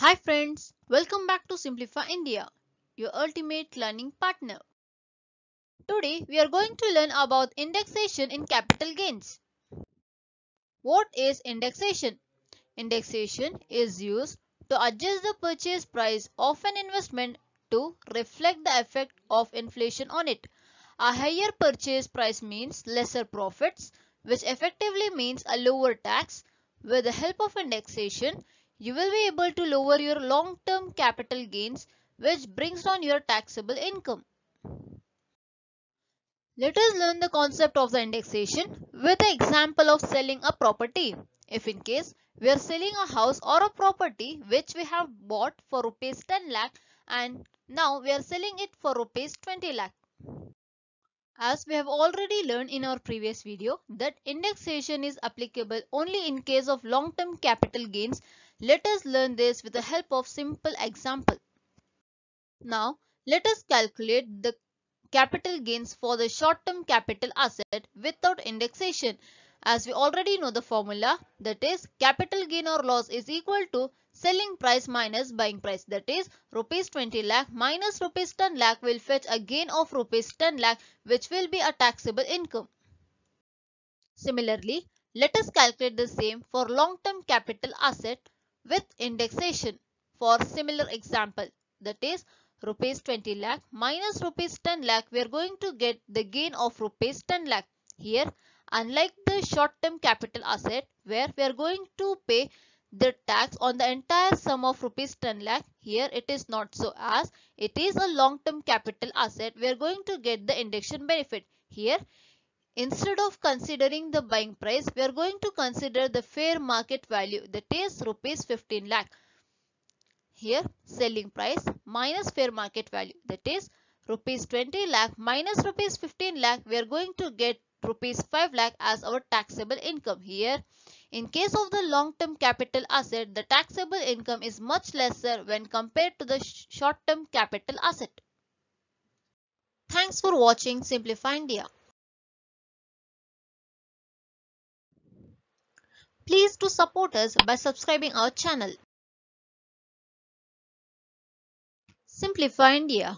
Hi friends, welcome back to Simplify India, your ultimate learning partner. Today we are going to learn about indexation in capital gains. What is indexation? Indexation is used to adjust the purchase price of an investment to reflect the effect of inflation on it. A higher purchase price means lesser profits, which effectively means a lower tax. With the help of indexation, you will be able to lower your long-term capital gains, which brings down your taxable income. Let us learn the concept of the indexation with the example of selling a property. If in case we are selling a house or a property which we have bought for rupees 10 lakh and now we are selling it for rupees 20 lakh. As we have already learned in our previous video that indexation is applicable only in case of long-term capital gains, let us learn this with the help of simple example. Now let us calculate the capital gains for the short-term capital asset without indexation. As we already know the formula, that is capital gain or loss is equal to selling price minus buying price, that is rupees 20 lakh minus rupees 10 lakh will fetch a gain of rupees 10 lakh, which will be a taxable income. Similarly, let us calculate the same for long-term capital asset with indexation. For similar example, that is rupees 20 lakh minus rupees 10 lakh, we are going to get the gain of rupees 10 lakh. Here, unlike the short-term capital asset where we are going to pay the tax on the entire sum of rupees 10 lakh, here it is not so, as it is a long-term capital asset we are going to get the indexation benefit. Here, instead of considering the buying price, we are going to consider the fair market value, that is rupees 15 lakh. Here selling price minus fair market value, that is rupees 20 lakh minus rupees 15 lakh, we are going to get rupees 5 lakh as our taxable income. Here in case of the long term capital asset, the taxable income is much lesser when compared to the short term capital asset. Thanks for watching Simplify India. Please do support us by subscribing our channel. Simplify India.